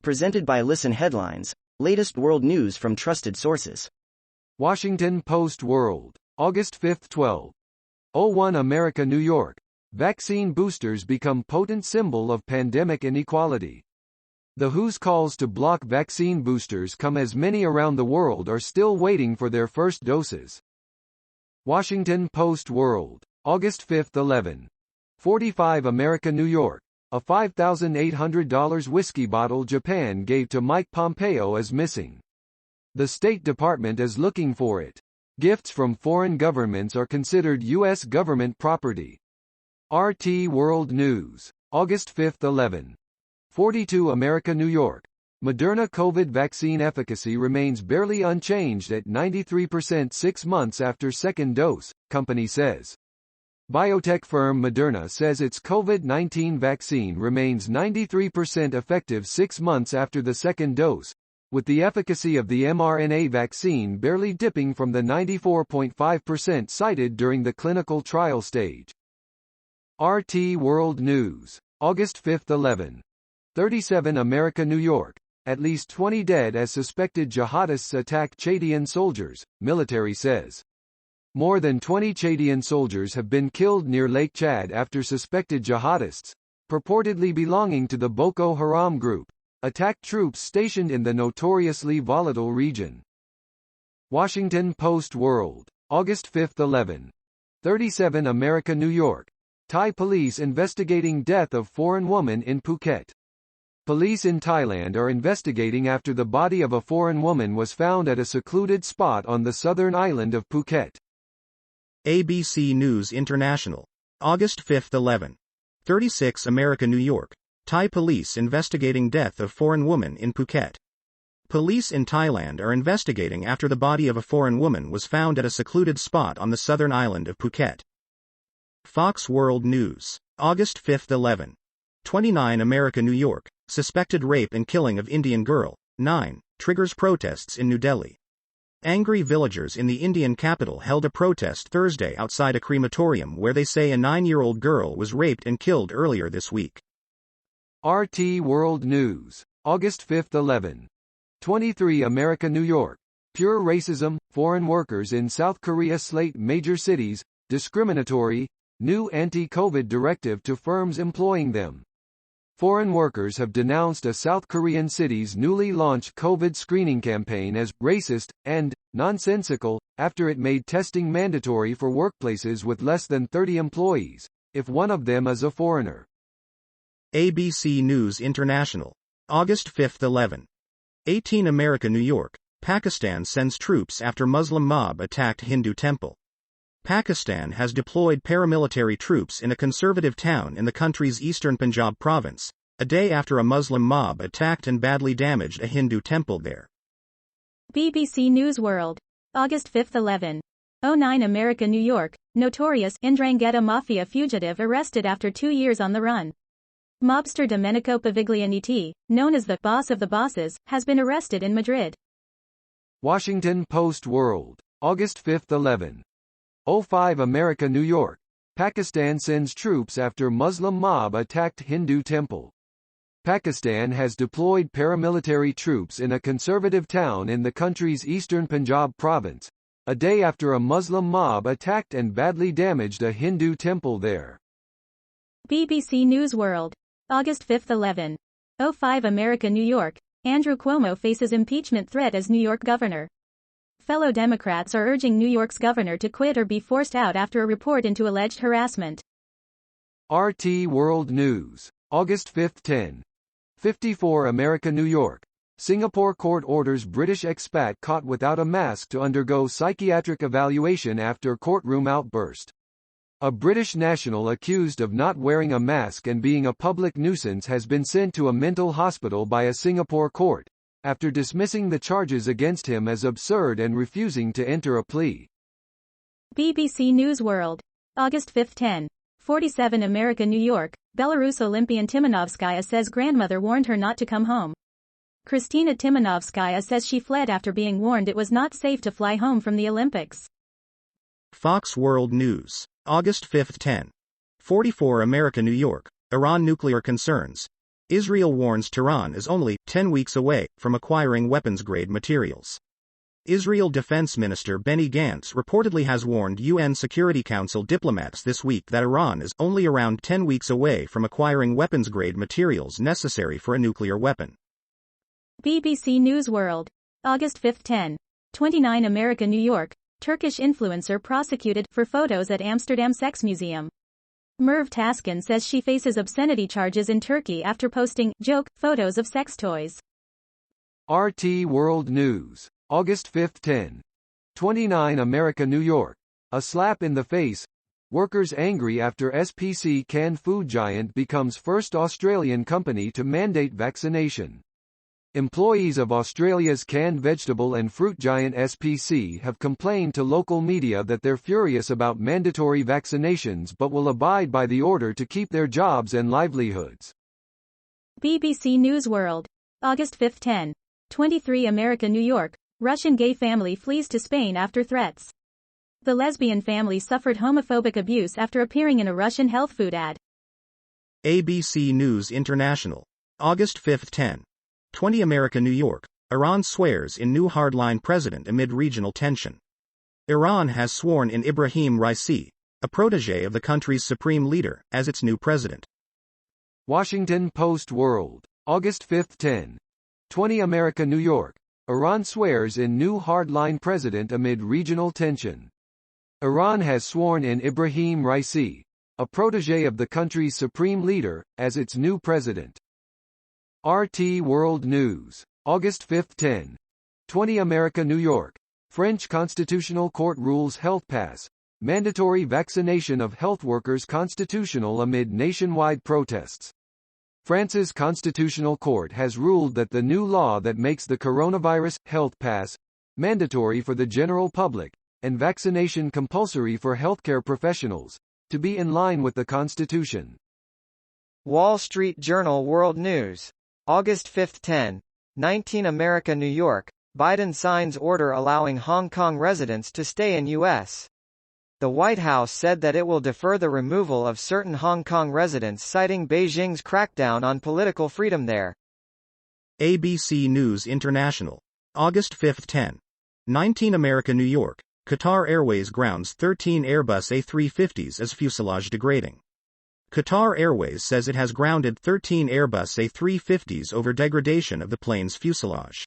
Presented by Listen Headlines, latest world news from trusted sources. Washington Post World, August 5, 12:01 America, New York. Vaccine boosters become potent symbol of pandemic inequality. The WHO's calls to block vaccine boosters come as many around the world are still waiting for their first doses. Washington Post World, August 5, 11:45 America, New York. A $5,800 whiskey bottle Japan gave to Mike Pompeo is missing. The State Department is looking for it. Gifts from foreign governments are considered U.S. government property. RT World News, August 5, 11:42 America, New York. Moderna Covid vaccine efficacy remains barely unchanged at 93% 6 months after second dose, company says. Biotech firm Moderna says its COVID-19 vaccine remains 93% effective 6 months after the second dose, with the efficacy of the mRNA vaccine barely dipping from the 94.5% cited during the clinical trial stage. RT World News, August 5, 11:37 America, New York. At least 20 dead as suspected jihadists attack Chadian soldiers, military says. More than 20 Chadian soldiers have been killed near Lake Chad after suspected jihadists, purportedly belonging to the Boko Haram group, attacked troops stationed in the notoriously volatile region. Washington Post World, August 5, 11:37 America, New York. Thai police investigating death of foreign woman in Phuket. Police in Thailand are investigating after the body of a foreign woman was found at a secluded spot on the southern island of Phuket. ABC News International, August 5, 11:36 America, New York. Thai police investigating death of foreign woman in Phuket. Police in Thailand are investigating after the body of a foreign woman was found at a secluded spot on the southern island of Phuket. Fox World News, August 5, 11:29 America, New York. Suspected rape and killing of Indian girl, 9, triggers protests in New Delhi. Angry villagers in the Indian capital held a protest Thursday outside a crematorium where they say a 9-year-old girl was raped and killed earlier this week. RT World News, August 5, 11:23 America, New York. Pure racism, foreign workers in South Korea slate major cities, discriminatory, new anti-COVID directive to firms employing them. Foreign workers have denounced a South Korean city's newly launched COVID screening campaign as racist and nonsensical, after it made testing mandatory for workplaces with less than 30 employees, if one of them is a foreigner. ABC News International, August 5, 11:18 America, New York. Pakistan sends troops after Muslim mob attacked Hindu temple. Pakistan has deployed paramilitary troops in a conservative town in the country's eastern Punjab province, a day after a Muslim mob attacked and badly damaged a Hindu temple there. BBC News World, August 5, 11:09 America, New York. Notorious Ndrangheta Mafia fugitive arrested after 2 years on the run. Mobster Domenico Paviglianiti, known as the boss of the bosses, has been arrested in Madrid. Washington Post World, August 5, 11:05 America, New York. Pakistan sends troops after Muslim mob attacked Hindu temple. Pakistan has deployed paramilitary troops in a conservative town in the country's eastern Punjab province, a day after a Muslim mob attacked and badly damaged a Hindu temple there. BBC News World, August 5, 11:05 America, New York. Andrew Cuomo faces impeachment threat as New York governor. Fellow Democrats are urging New York's governor to quit or be forced out after a report into alleged harassment. RT World News, August 5, 10:54 America, New York. Singapore court orders British expat caught without a mask to undergo psychiatric evaluation after courtroom outburst. A British national accused of not wearing a mask and being a public nuisance has been sent to a mental hospital by a Singapore court, after dismissing the charges against him as absurd and refusing to enter a plea. BBC News World, August 5, 10:47 America, New York. Belarus Olympian Timanovskaya says grandmother warned her not to come home. Kristina Timanovskaya says she fled after being warned it was not safe to fly home from the Olympics. Fox World News, August 5, 10:44 America, New York. Iran nuclear concerns. Israel warns Tehran is only 10 weeks away from acquiring weapons-grade materials. Israel Defense Minister Benny Gantz reportedly has warned UN Security Council diplomats this week that Iran is only around 10 weeks away from acquiring weapons-grade materials necessary for a nuclear weapon. BBC News World. August 5, 10:29 America, New York. Turkish influencer prosecuted for photos at Amsterdam Sex Museum. Merve Taskin says she faces obscenity charges in Turkey after posting joke photos of sex toys. RT World News. August 5, 10:29 America, New York. A slap in the face. Workers angry after SPC canned food giant becomes first Australian company to mandate vaccination. Employees of Australia's canned vegetable and fruit giant SPC have complained to local media that they're furious about mandatory vaccinations but will abide by the order to keep their jobs and livelihoods. BBC News World. August 5, 10:23 America, New York. Russian gay family flees to Spain after threats. The lesbian family suffered homophobic abuse after appearing in a Russian health food ad. ABC News International. August 5, 10:20 America, New York. Iran swears in new hardline president amid regional tension. Iran has sworn in Ibrahim Raisi, a protege of the country's supreme leader, as its new president. Washington Post World. August 5, 10:20 America, New York. Iran swears in new hardline president amid regional tension. Iran has sworn in Ibrahim Raisi, a protege of the country's supreme leader, as its new president. RT World News. August 5, 10:20 America, New York. French Constitutional Court rules health pass. Mandatory vaccination of health workers constitutional amid nationwide protests. France's Constitutional Court has ruled that the new law that makes the coronavirus health pass mandatory for the general public and vaccination compulsory for healthcare professionals to be in line with the Constitution. Wall Street Journal World News. August 5, 10:19 America, New York. Biden signs order allowing Hong Kong residents to stay in U.S. The White House said that it will defer the removal of certain Hong Kong residents citing Beijing's crackdown on political freedom there. ABC News International. August 5, 10:19 America, New York. Qatar Airways grounds 13 Airbus A350s as fuselage degrading. Qatar Airways says it has grounded 13 Airbus A350s over degradation of the plane's fuselage.